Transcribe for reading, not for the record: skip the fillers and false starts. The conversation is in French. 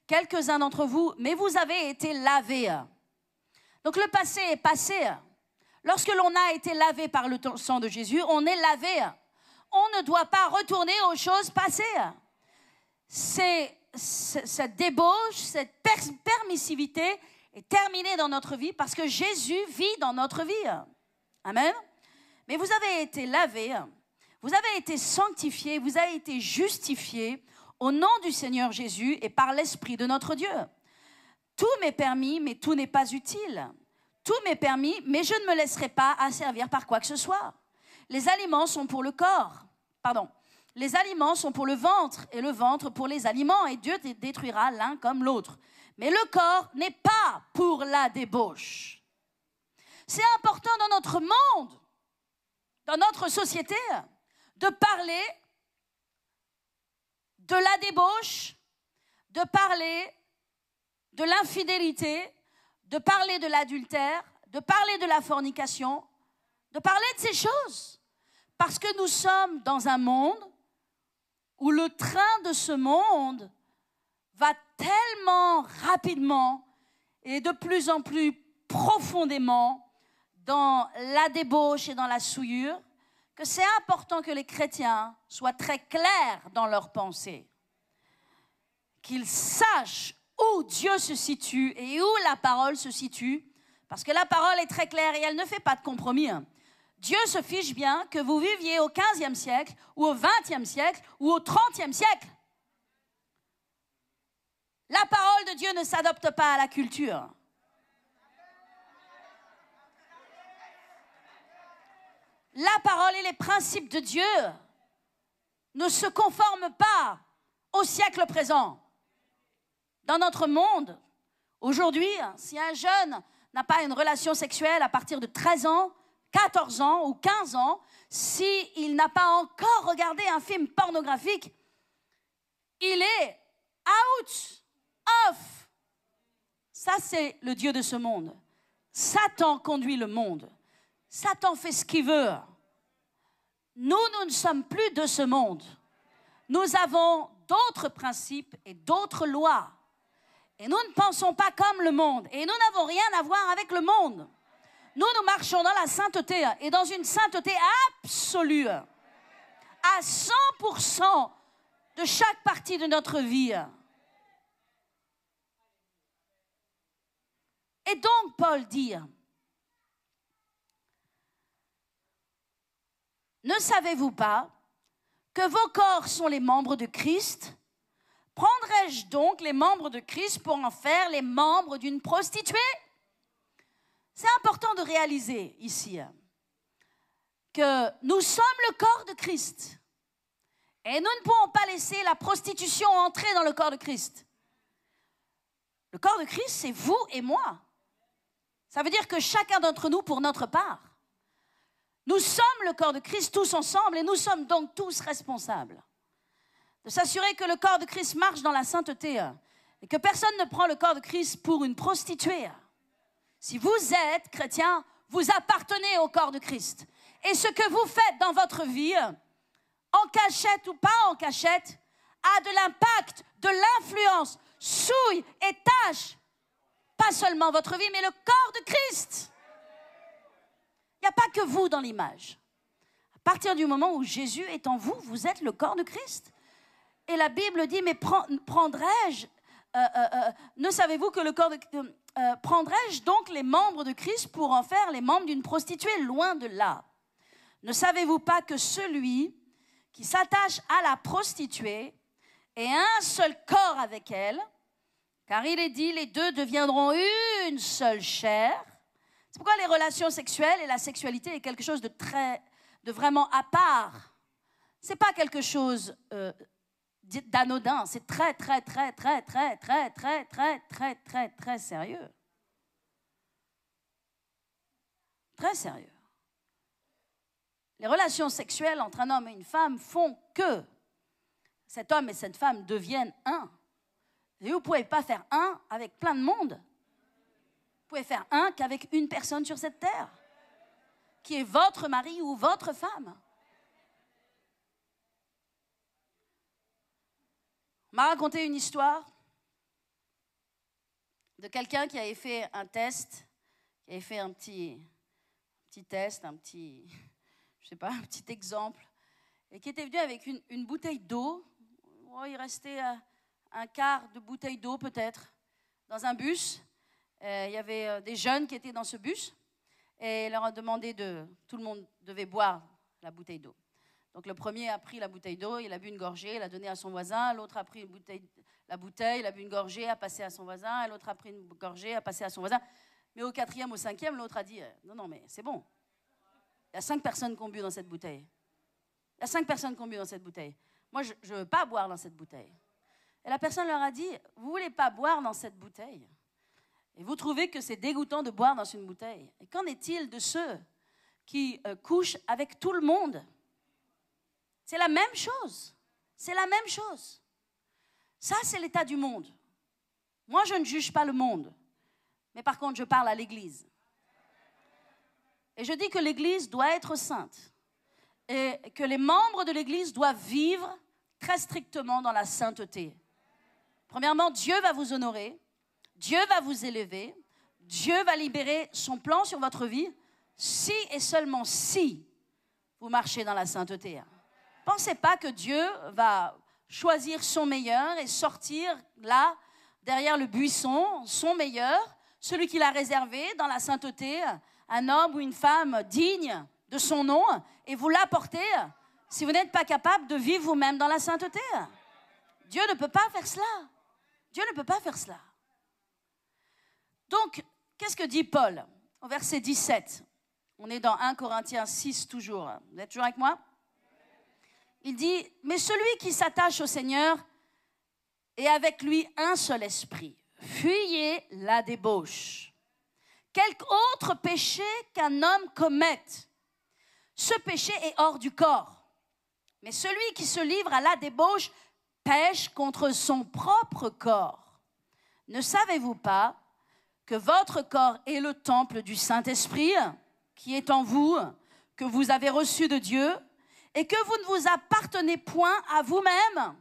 quelques-uns d'entre vous, mais vous avez été lavés. Donc le passé est passé. Lorsque l'on a été lavé par le sang de Jésus, on est lavé. On ne doit pas retourner aux choses passées. Cette débauche, cette permissivité est terminée dans notre vie parce que Jésus vit dans notre vie. Amen. Mais vous avez été lavés, vous avez été sanctifiés, vous avez été justifiés au nom du Seigneur Jésus et par l'Esprit de notre Dieu. Tout m'est permis, mais tout n'est pas utile. Tout m'est permis, mais je ne me laisserai pas asservir par quoi que ce soit. Les aliments sont pour le corps. Les aliments sont pour le ventre et le ventre pour les aliments et Dieu détruira l'un comme l'autre. Mais le corps n'est pas pour la débauche. C'est important dans notre monde, dans notre société, de parler de la débauche, de parler de l'infidélité, de parler de l'adultère, de parler de la fornication, de parler de ces choses. Parce que nous sommes dans un monde où le train de ce monde va tellement rapidement et de plus en plus profondément dans la débauche et dans la souillure, que c'est important que les chrétiens soient très clairs dans leurs pensées, qu'ils sachent où Dieu se situe et où la parole se situe, parce que la parole est très claire et elle ne fait pas de compromis. Dieu se fiche bien que vous viviez au 15e siècle, ou au 20e siècle, ou au 30e siècle. La parole de Dieu ne s'adapte pas à la culture. La parole et les principes de Dieu ne se conforment pas au siècle présent. Dans notre monde, aujourd'hui, si un jeune n'a pas une relation sexuelle à partir de 13 ans, 14 ans ou 15 ans, s'il n'a pas encore regardé un film pornographique, il est out, off. Ça, c'est le Dieu de ce monde. Satan conduit le monde. Satan fait ce qu'il veut. Nous ne sommes plus de ce monde. Nous avons d'autres principes et d'autres lois. Et nous ne pensons pas comme le monde. Et nous n'avons rien à voir avec le monde. Nous marchons dans la sainteté et dans une sainteté absolue. À 100% de chaque partie de notre vie. Et donc, Paul dit, ne savez-vous pas que vos corps sont les membres de Christ ? Prendrais-je donc les membres de Christ pour en faire les membres d'une prostituée ? C'est important de réaliser ici que nous sommes le corps de Christ. Et nous ne pouvons pas laisser la prostitution entrer dans le corps de Christ. Le corps de Christ, c'est vous et moi. Ça veut dire que chacun d'entre nous, pour notre part, nous sommes le corps de Christ tous ensemble et nous sommes donc tous responsables de s'assurer que le corps de Christ marche dans la sainteté et que personne ne prend le corps de Christ pour une prostituée. Si vous êtes chrétien, vous appartenez au corps de Christ. Et ce que vous faites dans votre vie, en cachette ou pas en cachette, a de l'impact, de l'influence, souille et tâche. Pas seulement votre vie, mais le corps de Christ. Il n'y a pas que vous dans l'image. À partir du moment où Jésus est en vous, vous êtes le corps de Christ. Et la Bible dit, mais prendrais-je, ne savez-vous que le corps de prendrais-je donc les membres de Christ pour en faire les membres d'une prostituée? Loin de là. Ne savez-vous pas que celui qui s'attache à la prostituée est un seul corps avec elle? Car il est dit, les deux deviendront une seule chair. C'est pourquoi les relations sexuelles et la sexualité est quelque chose de vraiment à part. Ce n'est pas quelque chose d'anodin, c'est très sérieux. Très sérieux. Les relations sexuelles entre un homme et une femme font que cet homme et cette femme deviennent un. Et vous ne pouvez pas faire un avec plein de monde. Vous pouvez faire un qu'avec une personne sur cette terre, qui est votre mari ou votre femme. On m'a raconté une histoire de quelqu'un qui avait fait un test, qui avait fait un petit test, je sais pas, un petit exemple, et qui était venu avec une bouteille d'eau. Oh, il restait un quart de bouteille d'eau peut-être dans un bus. Il y avait des jeunes qui étaient dans ce bus et il leur a demandé tout le monde devait boire la bouteille d'eau. Donc le premier a pris la bouteille d'eau, il a bu une gorgée, il a donné à son voisin. L'autre a pris la bouteille, il a bu une gorgée, a passé à son voisin. Et l'autre a pris une gorgée, a passé à son voisin. Mais au quatrième, au cinquième, l'autre a dit non, mais c'est bon. Il y a 5 personnes qui ont bu dans cette bouteille. Il y a 5 personnes qui ont bu dans cette bouteille. Moi, je ne veux pas boire dans cette bouteille. Et la personne leur a dit, vous ne voulez pas boire dans cette bouteille? Et vous trouvez que c'est dégoûtant de boire dans une bouteille? Et qu'en est-il de ceux qui couchent avec tout le monde? C'est la même chose. C'est la même chose. Ça, c'est l'état du monde. Moi, je ne juge pas le monde. Mais par contre, je parle à l'Église. Et je dis que l'Église doit être sainte. Et que les membres de l'Église doivent vivre très strictement dans la sainteté. Premièrement, Dieu va vous honorer. Dieu va vous élever. Dieu va libérer son plan sur votre vie si et seulement si vous marchez dans la sainteté. Pensez pas que Dieu va choisir son meilleur et sortir là, derrière le buisson, son meilleur, celui qu'il a réservé dans la sainteté, un homme ou une femme digne de son nom, et vous l'apporter si vous n'êtes pas capable de vivre vous-même dans la sainteté. Dieu ne peut pas faire cela. Dieu ne peut pas faire cela. Donc, qu'est-ce que dit Paul au verset 17? On est dans 1 Corinthiens 6 toujours. Vous êtes toujours avec moi? Il dit, mais celui qui s'attache au Seigneur est avec lui un seul esprit. Fuyez la débauche. Quelque autre péché qu'un homme commette, ce péché est hors du corps. Mais celui qui se livre à la débauche pêche contre son propre corps. Ne savez-vous pas que votre corps est le temple du Saint-Esprit qui est en vous, que vous avez reçu de Dieu, et que vous ne vous appartenez point à vous-même?